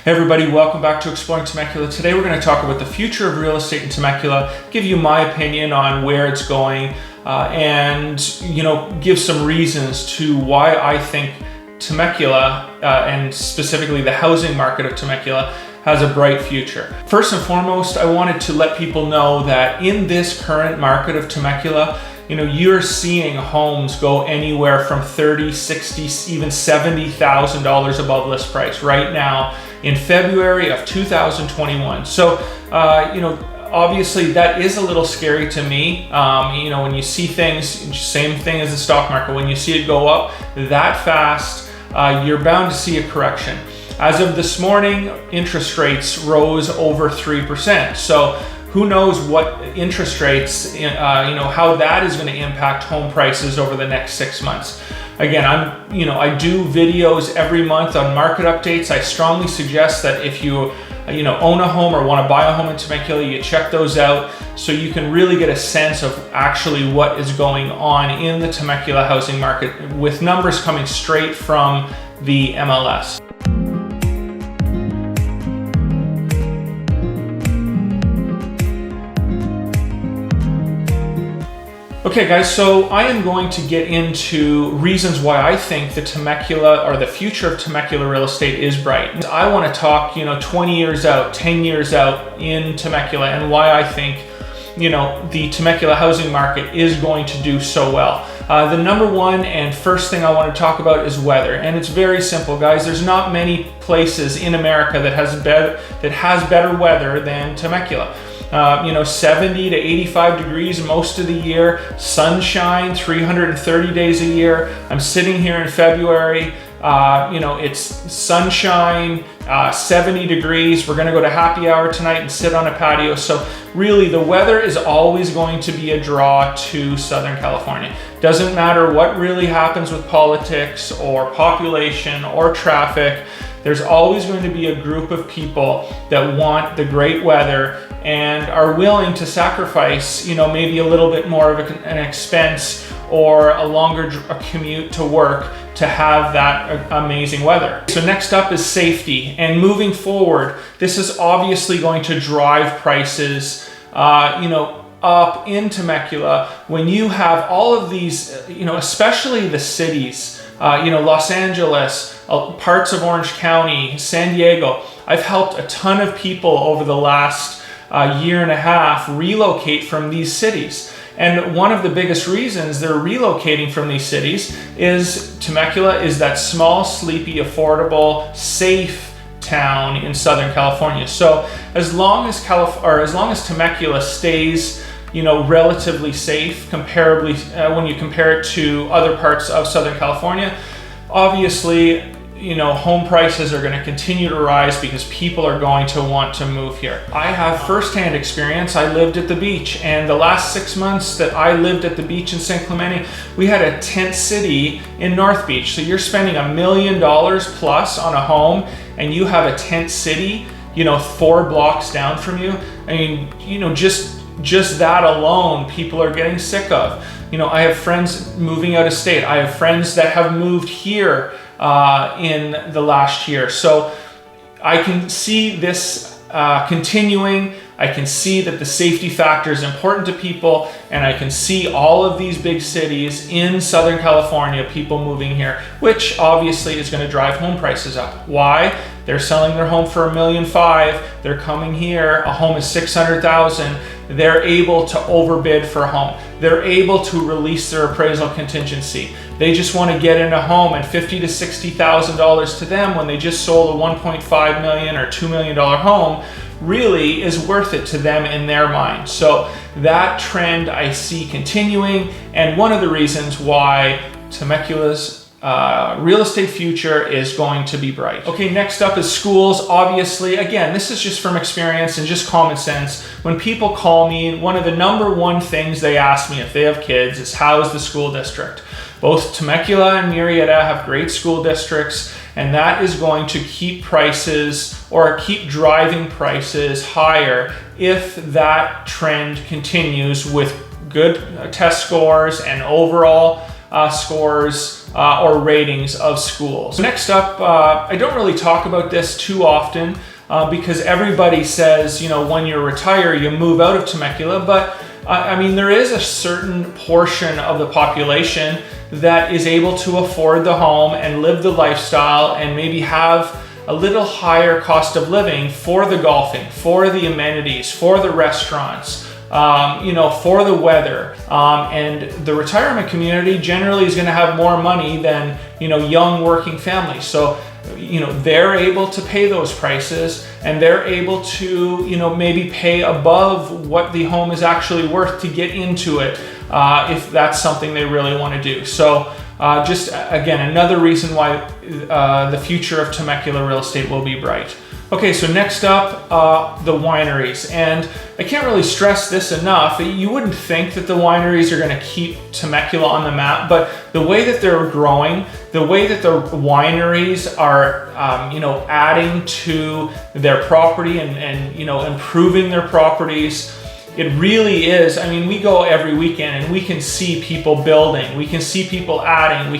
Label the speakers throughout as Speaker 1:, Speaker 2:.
Speaker 1: Hey everybody, welcome back to Exploring Temecula. Today we're going to talk about the future of real estate in Temecula, give you my opinion on where it's going, and give some reasons to why I think Temecula, and specifically the housing market of Temecula, has a bright future. First and foremost, I wanted to let people know that in this current market of Temecula, you're seeing homes go anywhere from $30,000, $60,000, even $70,000 above list price right now in February of 2021. So, obviously that is a little scary to me. When you see things, same thing as the stock market, when you see it go up that fast, you're bound to see a correction. As of this morning, interest rates rose over 3%. So who knows what interest rates, how that is going to impact home prices over the next 6 months. Again, I do videos every month on market updates. I strongly suggest that if you own a home or want to buy a home in Temecula, you check those out so you can really get a sense of actually what is going on in the Temecula housing market with numbers coming straight from the MLS. Okay guys, so I am going to get into reasons why I think the Temecula or the future of Temecula real estate is bright. I want to talk, 20 years out, 10 years out in Temecula and why I think, the Temecula housing market is going to do so well. The number one and first thing I want to talk about is weather. And it's very simple, guys. There's not many places in America that has better weather than Temecula. 70 to 85 degrees most of the year, sunshine 330 days a year. I'm sitting here in February, it's sunshine, 70 degrees. We're gonna go to happy hour tonight and sit on a patio. So really the weather is always going to be a draw to Southern California. Doesn't matter what really happens with politics or population or traffic. There's always going to be a group of people that want the great weather and are willing to sacrifice, maybe a little bit more of an expense or a longer commute to work to have that amazing weather. So next up is safety. And moving forward, this is obviously going to drive prices, up in Temecula when you have all of these, especially the cities, Los Angeles, parts of Orange County, San Diego. I've helped a ton of people over the last year and a half relocate from these cities. And one of the biggest reasons they're relocating from these cities is Temecula is that small, sleepy, affordable, safe town in Southern California. So as long as Temecula stays relatively safe comparably when you compare it to other parts of Southern California, obviously home prices are going to continue to rise because people are going to want to move here. I have firsthand experience. I lived at the beach, and the last 6 months that I lived at the beach in San Clemente, we had a tent city in North Beach. So you're spending $1 million plus on a home and you have a tent city 4 blocks down from you. I mean, just that alone, people are getting sick of. I have friends moving out of state. I have friends that have moved here in the last year. So I can see this continuing. I can see that the safety factor is important to people, and I can see all of these big cities in Southern California, people moving here, which obviously is going to drive home prices up. Why? They're selling their home for $1.5 million. They're coming here. A home is $600,000. They're able to overbid for a home. They're able to release their appraisal contingency. They just want to get in a home, and $50,000 to $60,000 to them when they just sold a $1.5 million or $2 million home really is worth it to them in their mind. So that trend I see continuing, and one of the reasons why Temecula's real estate future is going to be bright. Okay, next up is schools. Obviously, again, this is just from experience and just common sense. When people call me, one of the number one things they ask me if they have kids is, how is the school district? Both Temecula and Murrieta have great school districts, and that is going to keep prices or keep driving prices higher if that trend continues with good test scores and overall scores or ratings of schools. Next up, I don't really talk about this too often because everybody says, when you retire, you move out of Temecula, but I mean, there is a certain portion of the population that is able to afford the home and live the lifestyle and maybe have a little higher cost of living for the golfing, for the amenities, for the restaurants, for the weather. And the retirement community generally is going to have more money than, young working families. So, they're able to pay those prices and they're able to, maybe pay above what the home is actually worth to get into it, if that's something they really want to do. So just again, another reason why the future of Temecula real estate will be bright. Okay, so next up, the wineries. And I can't really stress this enough. You wouldn't think that the wineries are going to keep Temecula on the map, but the way that they're growing, the way that the wineries are, adding to their property and improving their properties, it really is. I mean, we go every weekend and we can see people building, we can see people adding,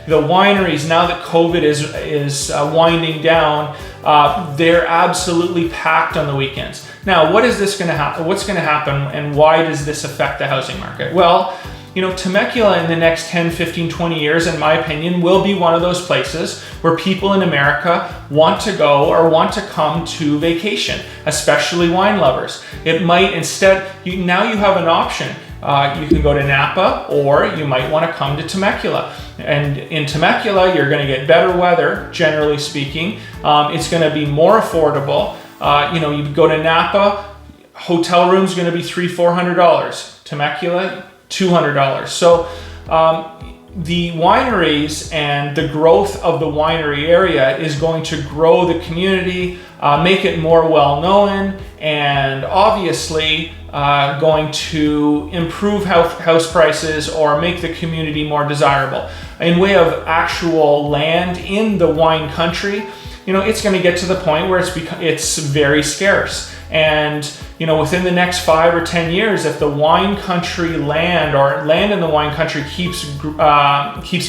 Speaker 1: the wineries, now that COVID is winding down, they're absolutely packed on the weekends. Now, what is this going to happen? What's going to happen and why does this affect the housing market? Well, Temecula in the next 10, 15, 20 years, in my opinion, will be one of those places where people in America want to go or want to come to vacation, especially wine lovers. It might instead, now you have an option. You can go to Napa or you might want to come to Temecula. And in Temecula, you're going to get better weather, generally speaking. It's going to be more affordable. You go to Napa, hotel room's going to be $300-400. Temecula, $200. So the wineries and the growth of the winery area is going to grow the community, make it more well-known, and obviously going to improve house prices or make the community more desirable. In way of actual land in the wine country, it's going to get to the point where it's very scarce. And within the next 5 or 10 years, if the wine country land or land in the wine country keeps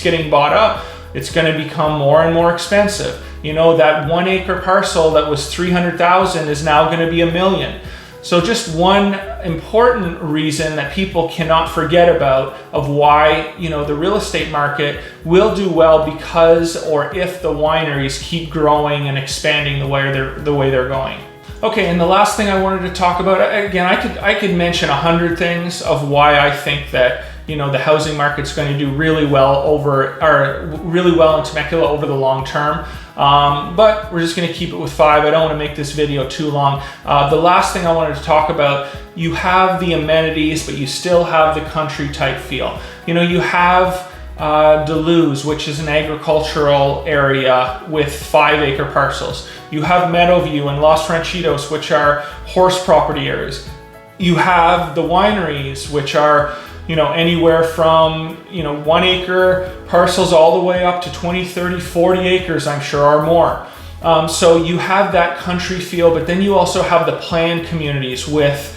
Speaker 1: getting bought up, it's going to become more and more expensive. That 1 acre parcel that was $300,000 is now going to be $1 million. So just one important reason that people cannot forget about of why, the real estate market will do well because or if the wineries keep growing and expanding the way they're going. Okay, and the last thing I wanted to talk about, again, I could mention 100 things of why I think that the housing market's going to do really well in Temecula over the long term. But we're just going to keep it with 5. I don't want to make this video too long. The last thing I wanted to talk about, you have the amenities, but you still have the country type feel. You have Duluth, which is an agricultural area with 5 acre parcels. You have Meadowview and Los Ranchitos, which are horse property areas. You have the wineries, which are anywhere from 1 acre parcels all the way up to 20, 30, 40 acres, I'm sure, or more. So you have that country feel, but then you also have the planned communities with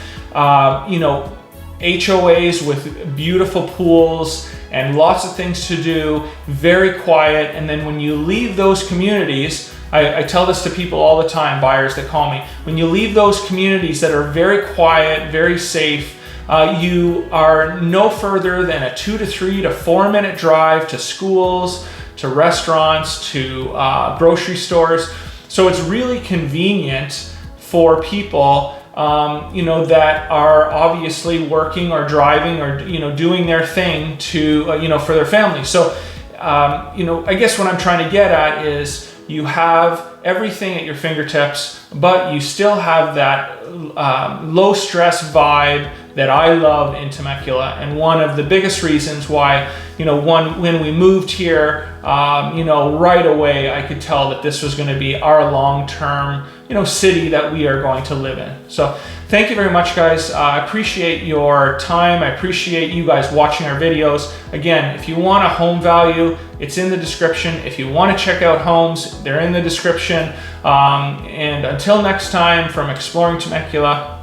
Speaker 1: HOAs with beautiful pools and lots of things to do, very quiet. And then when you leave those communities, I tell this to people all the time, buyers that call me, when you leave those communities that are very quiet, very safe, you are no further than a 2 to 3 to 4 minute drive to schools, to restaurants, to grocery stores. So it's really convenient for people that are obviously working or driving or doing their thing to for their family. So I guess what I'm trying to get at is you have everything at your fingertips, but you still have that low stress vibe that I love in Temecula. And one of the biggest reasons why, when we moved here, right away, I could tell that this was going to be our long-term, city that we are going to live in. So thank you very much, guys. I appreciate your time. I appreciate you guys watching our videos. Again, if you want a home value, it's in the description. If you want to check out homes, they're in the description. And until next time, from Exploring Temecula,